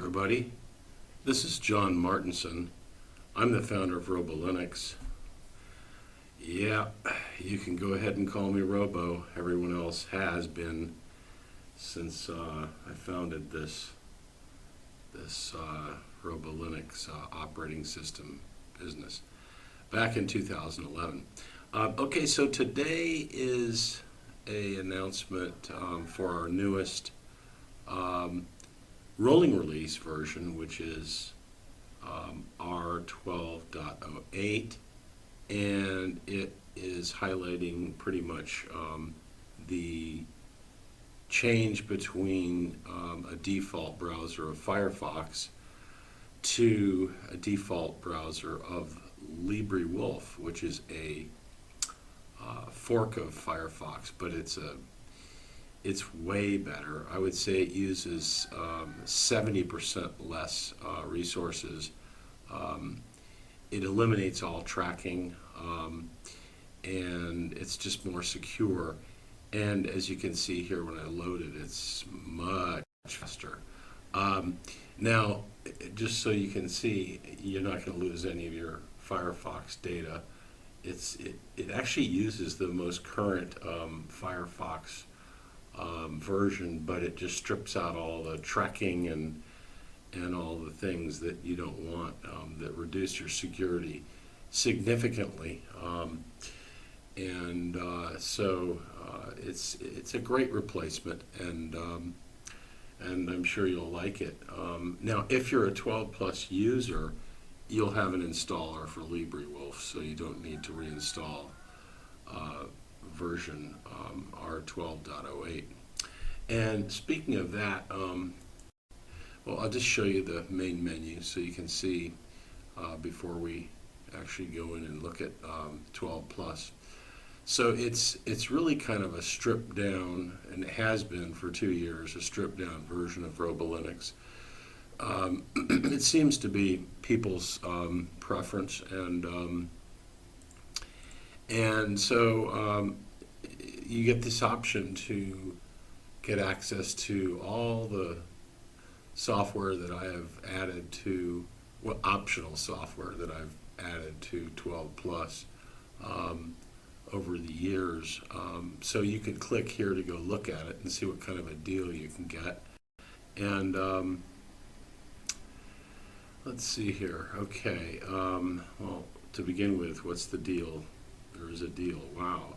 everybody. This is John Martinson. I'm the founder of Robo Linux. Yeah, you can go ahead and call me Robo. Everyone else has been since I founded this Robo Linux operating system business back in 2011. Okay, so today is an announcement for our newest rolling release version, which is vR12.08, and it is highlighting pretty much the change between a default browser of Firefox to a default browser of LibreWolf, which is a fork of Firefox, but it's way better. I would say it uses 70% less resources. It eliminates all tracking, and it's just more secure. And as you can see here, when I load it, it's much faster. Now, just so you can see, you're not going to lose any of your Firefox data. It actually uses the most current Firefox version, but it just strips out all the tracking and all the things that you don't want that reduce your security significantly. So it's a great replacement, and I'm sure you'll like it. Now, if you're a 12 plus user, you'll have an installer for LibreWolf, so you don't need to reinstall version vR12.08. And speaking of that, well, I'll just show you the main menu so you can see before we actually go in and look at 12 plus. So it's really kind of a stripped down, and it has been for 2 years, a stripped down version of Robo Linux. It seems to be people's preference, and so you get this option to get access to all the software that I have added to, well, optional software that I've added to 12 plus over the years. So you can click here to go look at it and see what kind of a deal you can get. And let's see here. Okay, well, to begin with, what's the deal? There is a deal. Wow.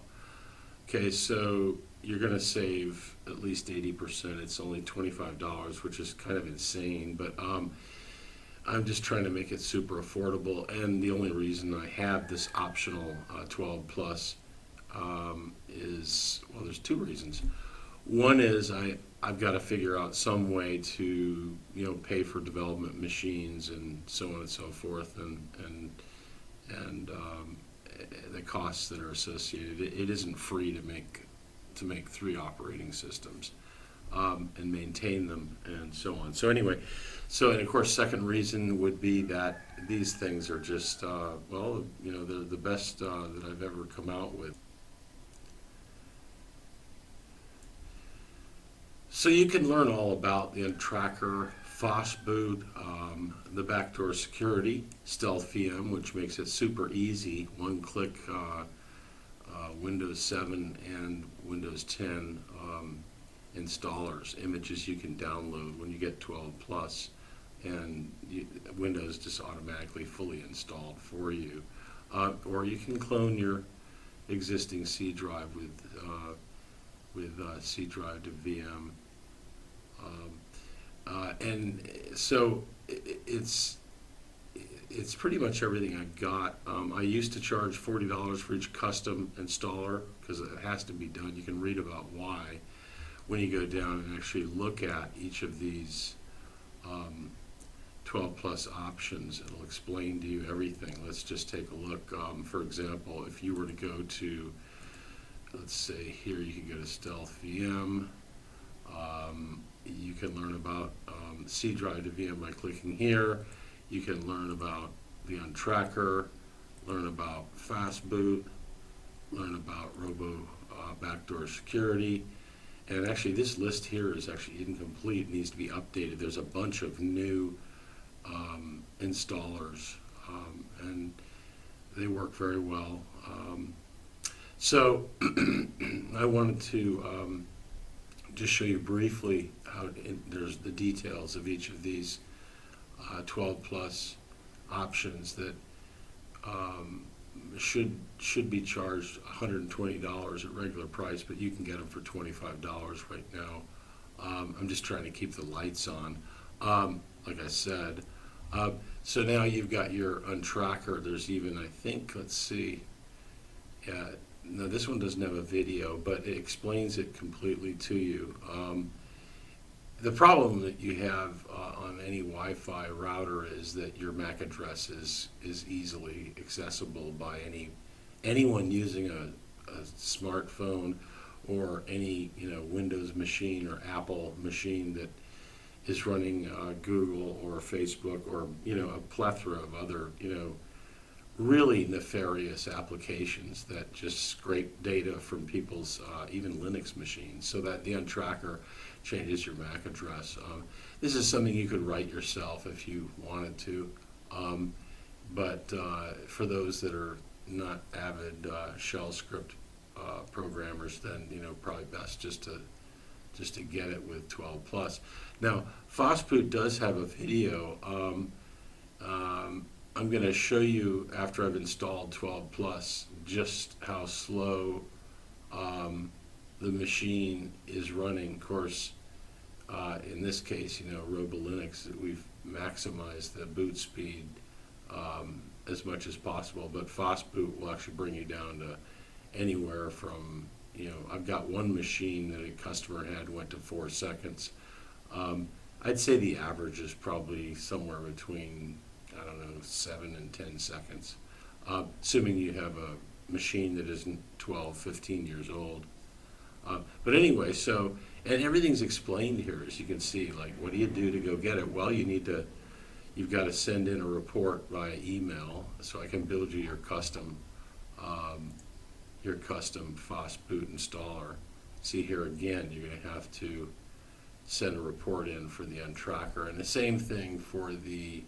Okay, so you're going to save at least 80%. It's only $25, which is kind of insane, but I'm just trying to make it super affordable. And the only reason I have this optional 12 plus is, well, there's two reasons. One is I've got to figure out some way to, pay for development machines and so on and so forth, and the costs that are associated. It isn't free to make 3 operating systems and maintain them and so on. So anyway, and of course, second reason would be that these things are just well, they're the best that I've ever come out with. So you can learn all about the UNTRACKER, FAAST Boot, the Backdoor Security, Stealth VM, which makes it super easy, one-click Windows 7 and Windows 10 installers, images you can download when you get 12 plus, and Windows just automatically fully installed for you. Or you can clone your existing C drive with C drive to VM. And so it's pretty much everything I got. I used to charge $40 for each custom installer because it has to be done. You can read about why when you go down and actually look at each of these 12 plus options. It'll explain to you everything. Let's just take a look. For example, if you were to go to, let's say here, you can go to Stealth VM. You can learn about C drive to VM by clicking here. You can learn about the UNTRACKER, learn about FAAST Boot, learn about Robo Backdoor Security, And actually, this list here is actually incomplete, needs to be updated. There's a bunch of new installers, and they work very well. So I wanted to just show you briefly how there's the details of each of these 12 plus options that should be charged $120 at regular price, but you can get them for $25 right now. I'm just trying to keep the lights on, like I said. So now you've got your Untracker. There's even, I think, let's see. Yeah, no, this one doesn't have a video, but it explains it completely to you. The problem that you have on any Wi-Fi router is that your MAC address is easily accessible by anyone using a smartphone or any Windows machine or Apple machine that is running Google or Facebook or a plethora of other really nefarious applications that just scrape data from people's even Linux machines, so that the Untracker changes your MAC address. This is something you could write yourself if you wanted to, but for those that are not avid shell script programmers, then probably best just to get it with 12 plus. Now, FAAST Boot does have a video. I'm going to show you after I've installed 12 plus just how slow the machine is running. Of course, in this case, Robo Linux, we've maximized the boot speed as much as possible, but FAAST Boot will actually bring you down to anywhere from, I've got one machine that a customer had went to 4 seconds. I'd say the average is probably somewhere between, I don't know, 7 and 10 seconds, assuming you have a machine that isn't 12, 15 years old. But anyway, so, and everything's explained here, as you can see. Like, what do you do to go get it? Well, you've got to send in a report via email, so I can build you your custom FAAST Boot installer. See here again, you're going to have to send a report in for the Untracker, and the same thing for the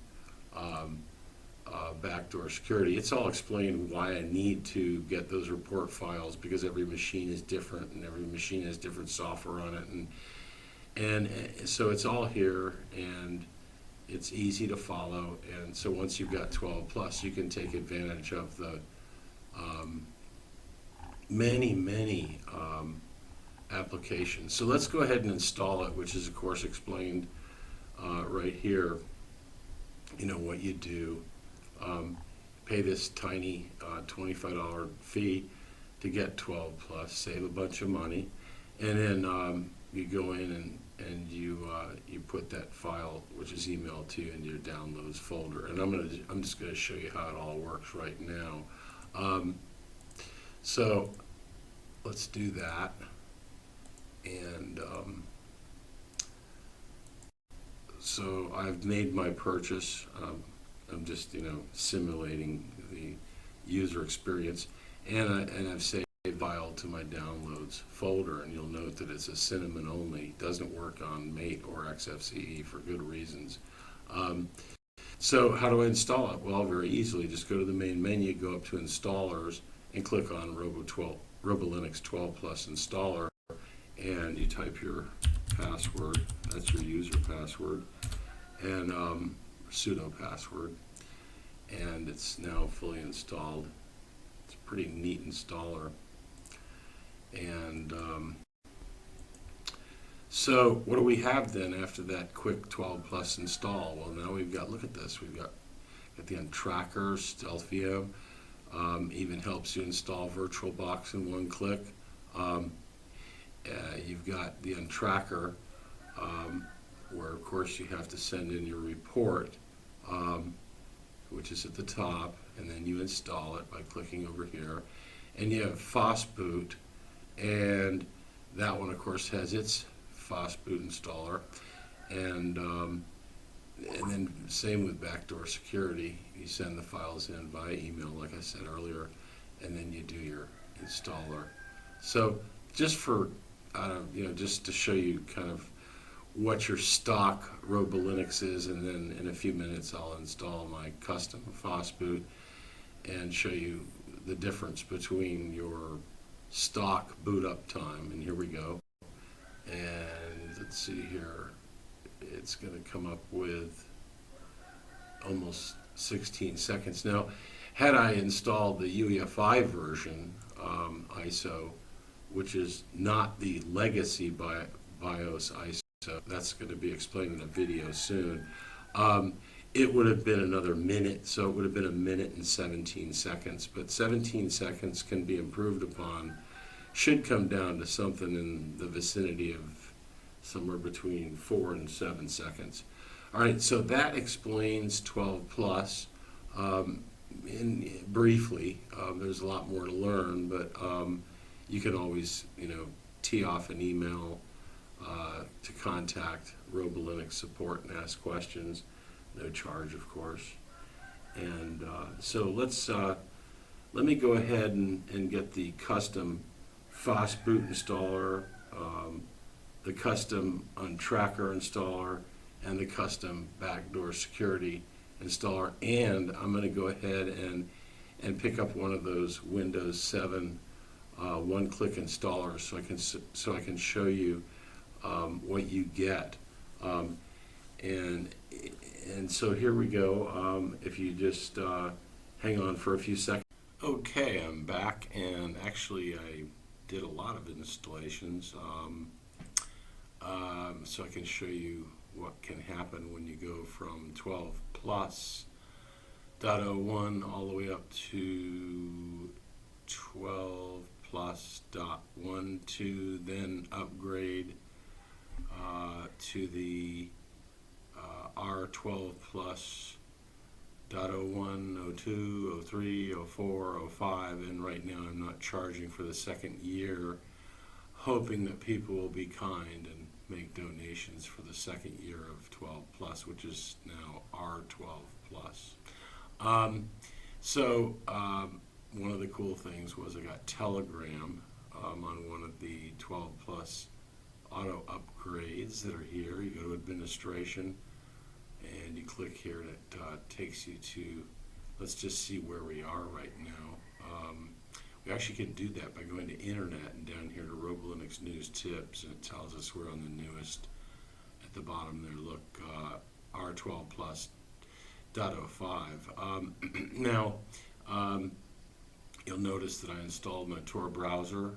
Backdoor Security. It's all explained why I need to get those report files, because every machine is different and every machine has different software on it, and so it's all here and it's easy to follow. And so once you've got 12 plus, you can take advantage of the many applications. So let's go ahead and install it, which is of course explained right here. What you do, pay this tiny $25 fee to get 12 plus, save a bunch of money, and then you go in and you put that file, which is emailed to you, in your downloads folder. And I'm just going to show you how it all works right now. So let's do that, and so I've made my purchase. I'm just simulating the user experience, and I've saved a file to my downloads folder, and you'll note that it's a Cinnamon only. It doesn't work on Mate or Xfce for good reasons. So how do I install it? Well, very easily. Just go to the main menu, go up to installers, and click on Robolinux 12 plus installer, and you type your password. That's your user password, and sudo password, and it's now fully installed. It's a pretty neat installer. And so what do we have then after that quick 12 plus install? Well, now we've got, look at this, we've got the Untracker, Stealth VM, even helps you install VirtualBox in one click. You've got the Untracker, where of course you have to send in your report, which is at the top, and then you install it by clicking over here. And you have FAAST Boot, and that one of course has its FAAST Boot installer, and then same with Backdoor Security. You send the files in via email, like I said earlier, and then you do your installer. So just for just to show you kind of what your stock Robolinux is, and then in a few minutes I'll install my custom FAAST Boot and show you the difference between your stock boot up time. And here we go. And let's see here. It's going to come up with almost 16 seconds. Now, had I installed the UEFI version ISO, which is not the legacy BIOS ISO, that's going to be explained in a video soon, it would have been another minute, so it would have been 1 minute and 17 seconds. But 17 seconds can be improved upon, should come down to something in the vicinity of somewhere between 4 and 7 seconds. All right, so that explains 12 plus. Briefly, there's a lot more to learn, but you can always, tee off an email to contact Robolinux support and ask questions. No charge, of course. And so let me go ahead and get the custom FAAST Boot installer, the custom UNTRACKER installer, and the custom Backdoor Security installer. And I'm going to go ahead and pick up one of those Windows 7 one-click installers so I can show you what you get. And so here we go. If you just hang on for a few seconds. Okay, I'm back, and actually I did a lot of installations, so I can show you what can happen when you go from 12 plus .01 all the way up to 12 plus .12, then upgrade to the R12 plus .01, 02, 03, 04, 05, and right now I'm not charging for the second year, hoping that people will be kind and make donations for the second year of 12 plus, which is now R12 plus. One of the cool things was I got Telegram on one of the 12 plus auto upgrades that are here. You go to administration and you click here, and it takes you to, let's just see where we are right now. We actually can do that by going to internet and down here to Robolinux News Tips, and it tells us we're on the newest at the bottom there. Look, R12 plus .05. Now, you'll notice that I installed my Tor browser.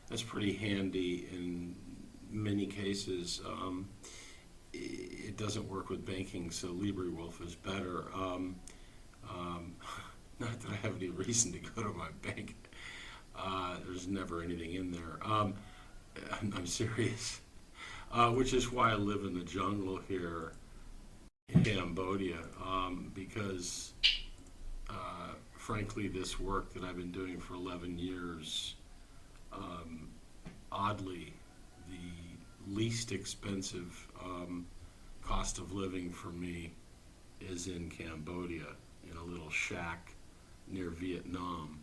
That's pretty handy in many cases. It doesn't work with banking, so LibreWolf is better. Not that I have any reason to go to my bank. There's never anything in there. I'm serious. Which is why I live in the jungle here in Cambodia, because frankly, this work that I've been doing for 11 years, oddly, the least expensive cost of living for me is in Cambodia, in a little shack near Vietnam.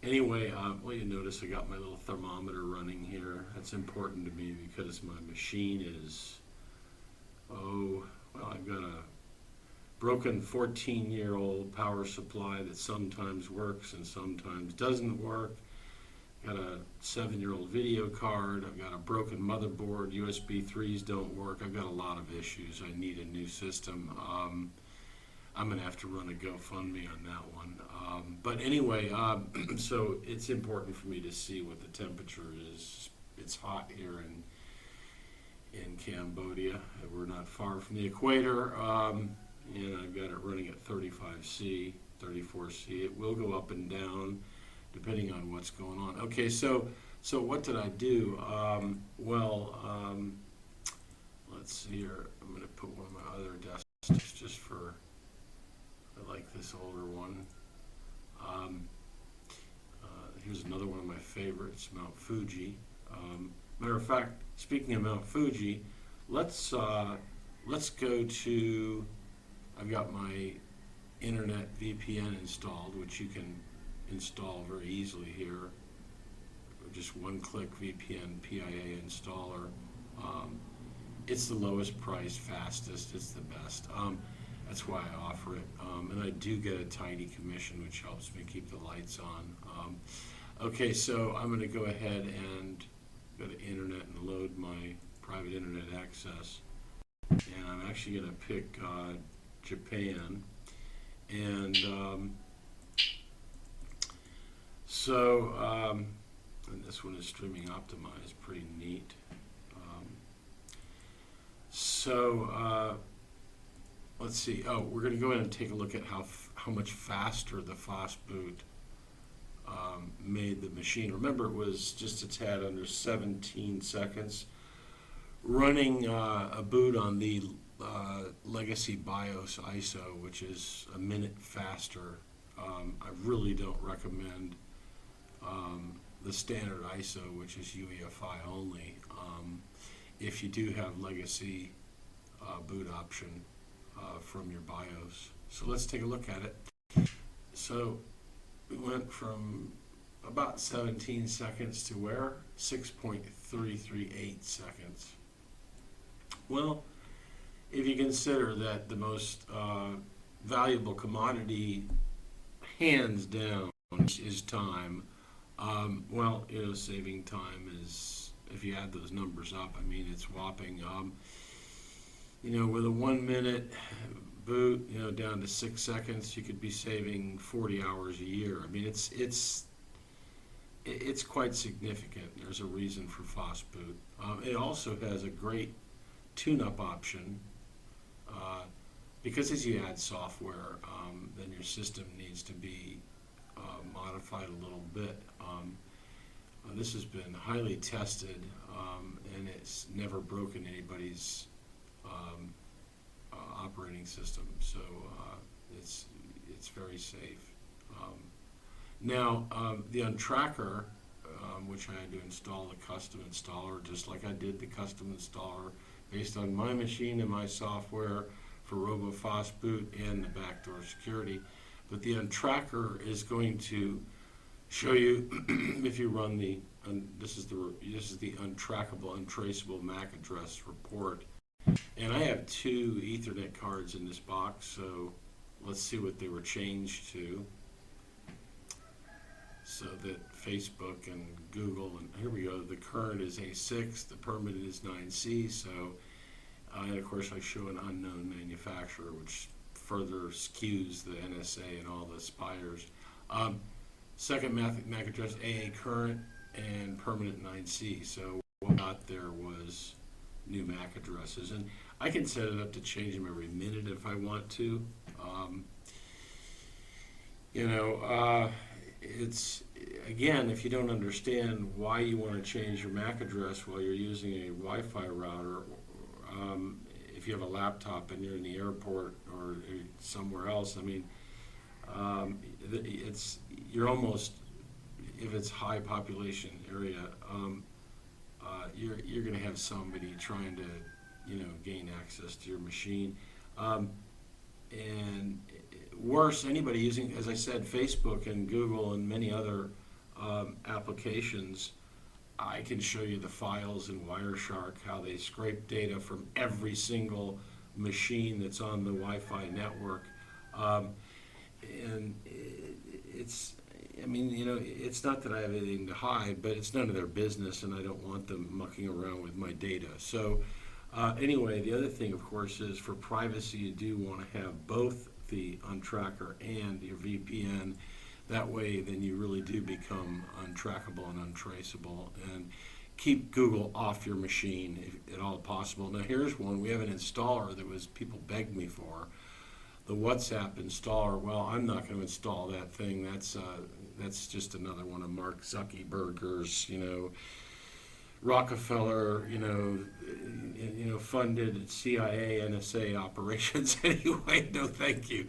Anyway, well, you notice I got my little thermometer running here. That's important to me because my machine is, I've got a broken 14-year-old power supply that sometimes works and sometimes doesn't work. Got a 7-year-old video card. I've got a broken motherboard. USB 3s don't work. I've got a lot of issues. I need a new system. I'm going to have to run a GoFundMe on that one. But anyway, so it's important for me to see what the temperature is. It's hot here in Cambodia. We're not far from the equator. And I've got it running at 35C, 34C. It will go up and down depending on what's going on. Okay, so what did I do? Let's see here. I'm going to put one of my other desktops just for, I like this older one. Here's another one of my favorites, Mount Fuji. Matter of fact, speaking of Mount Fuji, let's go to, I've got my internet VPN installed, which you can install very easily here. just one-click VPN PIA installer. It's the lowest price, fastest, it's the best. That's why I offer it. And I do get a tiny commission, which helps me keep the lights on. Okay, so I'm going to go ahead and go to internet and load my private internet access. And I'm actually going to pick Japan. And and this one is streaming optimized, pretty neat. Let's see. Oh, we're going to go in and take a look at how much faster the FAAST Boot made the machine. Remember, it was just a tad under 17 seconds. Running a boot on the legacy BIOS ISO, which is a minute faster. I really don't recommend the standard ISO, which is UEFI only. If you do have legacy boot option from your BIOS. So let's take a look at it. So we went from about 17 seconds to where? 6.338 seconds. Well, if you consider that the most valuable commodity, hands down, is time, well, saving time is, if you add those numbers up, I mean, it's whopping. With a 1 minute boot, down to 6 seconds, you could be saving 40 hours a year. I mean, it's quite significant. There's a reason for FAAST Boot. It also has a great tune-up option, because as you add software, then your system needs to be modified a little bit. This has been highly tested, and it's never broken anybody's operating system, so it's very safe. Now, the UNTRACKER, which I had to install a custom installer, just like I did the custom installer based on my machine and my software for Robo FAAST Boot and the Backdoor Security. But the UNTRACKER is going to show you if you run this is the untrackable, untraceable MAC address report. And I have 2 Ethernet cards in this box, so let's see what they were changed to. So that Facebook and Google, and here we go, the current is A6, the permanent is 9C, so, and of course I show an unknown manufacturer, which further skews the NSA and all the spires. Second MAC address, AA current, and permanent 9C, so what I got there was new MAC addresses, and I can set it up to change them every minute if I want to. It's, again, if you don't understand why you want to change your MAC address while you're using a Wi-Fi router, if you have a laptop and you're in the airport or somewhere else, I mean, you're almost, if it's high population area, you're going to have somebody trying to, gain access to your machine. And worse, anybody using, as I said, Facebook and Google and many other applications, I can show you the files in Wireshark, how they scrape data from every single machine that's on the Wi-Fi network. And it's not that I have anything to hide, but it's none of their business, and I don't want them mucking around with my data. So anyway, the other thing, of course, is for privacy, you do want to have both the UNTRACKER and your VPN. That way, then you really do become untrackable and untraceable, and keep Google off your machine if at all possible. Now, here's one. We have an installer that people begged me for. The WhatsApp installer, well, I'm not going to install that thing. That's just another one of Mark Zuckerberg's, Rockefeller, funded CIA, NSA operations. Anyway, no thank you.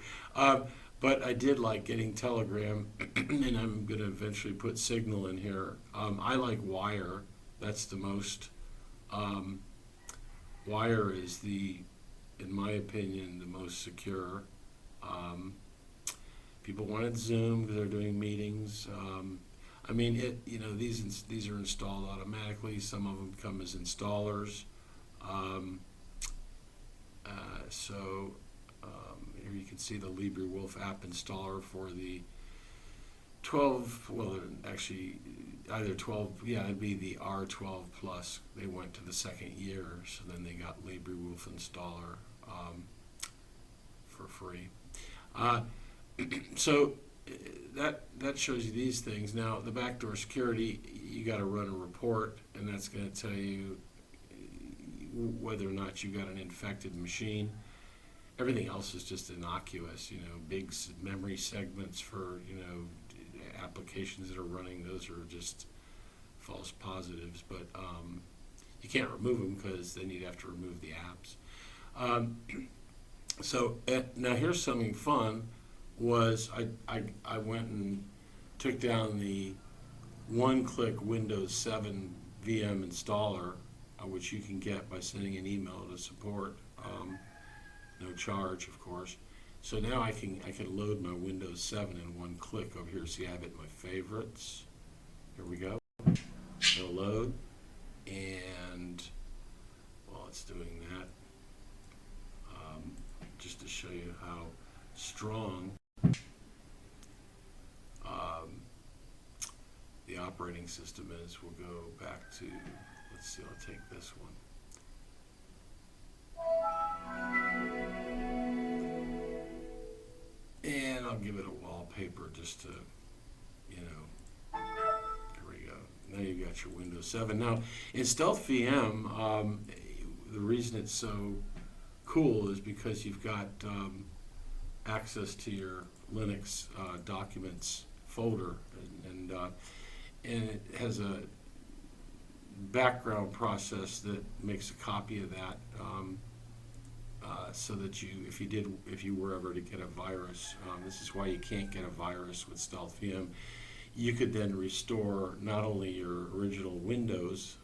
But I did like getting Telegram, and I'm going to eventually put Signal in here. I like Wire. That's the most. Wire is in my opinion, the most secure. People wanted Zoom because they're doing meetings. I mean, these are installed automatically. Some of them come as installers. Um, Here you can see the LibreWolf app installer for the 12, well, actually, either 12, yeah, it'd be the R12 Plus. They went to the second year, so then they got LibreWolf installer for free. So that shows you these things. Now, the backdoor security, you got to run a report, and that's going to tell you whether or not you got an infected machine. Everything else is just innocuous, big memory segments for, applications that are running. Those are just false positives, but you can't remove them because then you'd have to remove the apps. Now here's something fun. Was I went and took down the one-click Windows 7 VM installer, which you can get by sending an email to support. No charge, of course. So now I can load my Windows 7 in one click over here. See, I have it in my favorites. Here we go. It'll load, and while it's doing that, just to show you how strong the operating system is, we'll go back to, let's see, I'll take this one. And I'll give it a wallpaper just to, here we go. Now you've got your Windows 7. Now, in Stealth VM, the reason it's so cool is because you've got access to your Linux documents folder, and it has a background process that makes a copy of that, so that if you were ever to get a virus, this is why you can't get a virus with Stealth VM. You could then restore not only your original Windows,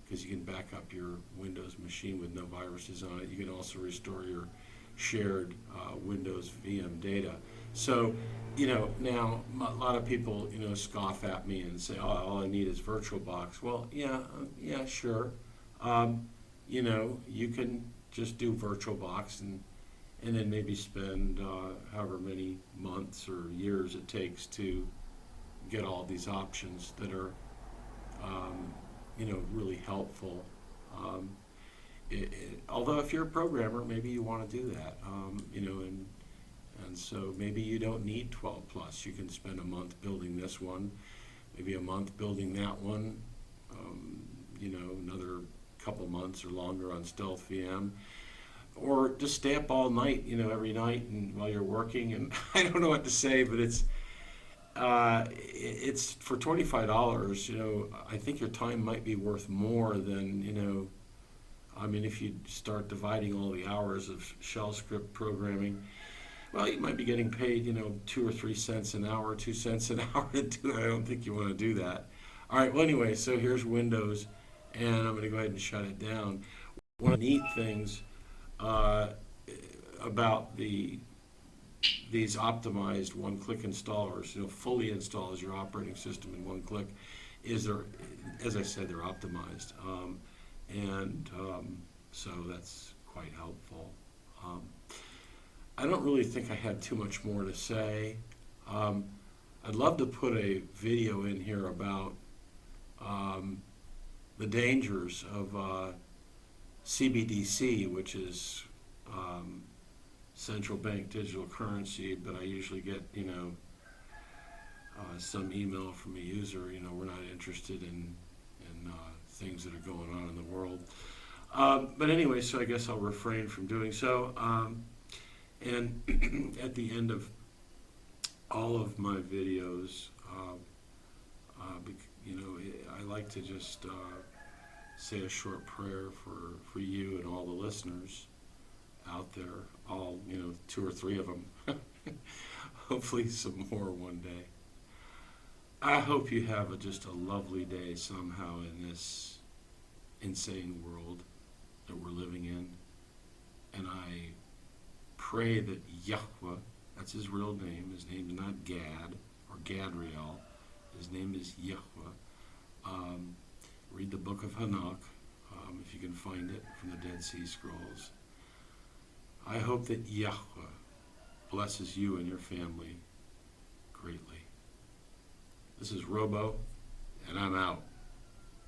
because you can back up your Windows machine with no viruses on it. You can also restore your shared Windows VM data. So, now a lot of people, scoff at me and say, "Oh, all I need is VirtualBox." Well, yeah, sure. You can just do VirtualBox and then maybe spend however many months or years it takes to get all these options that are, really helpful. Although if you're a programmer, maybe you want to do that, and so maybe you don't need 12 plus. You can spend a month building this one, maybe a month building that one, another couple months or longer on Stealth VM, or just stay up all night, every night and while you're working. And I don't know what to say, but it's for $25. I think your time might be worth more than, if you start dividing all the hours of shell script programming, well, you might be getting paid, 2 or 3 cents an hour, 2 cents an hour to do it. I don't think you want to do that. All right, well, anyway, so here's Windows, and I'm going to go ahead and shut it down. One of the neat things about these optimized one-click installers, fully installs your operating system in one click, is as I said, they're optimized. So that's quite helpful. I don't really think I had too much more to say. I'd love to put a video in here about the dangers of CBDC, which is central bank digital currency, but I usually get, some email from a user, we're not interested in things that are going on in the world. But anyway, so I guess I'll refrain from doing so. And at the end of all of my videos, I like to just say a short prayer for you and all the listeners out there, all, 2 or 3 of them, hopefully some more one day. I hope you have just a lovely day somehow in this insane world that we're living in. And I pray that Yahweh, that's his real name, his name's not Gad or Gadriel, His name is Yahweh. Read the book of Hanak, if you can find it, from the Dead Sea Scrolls. I hope that Yahweh blesses you and your family greatly. This is Robo, and I'm out.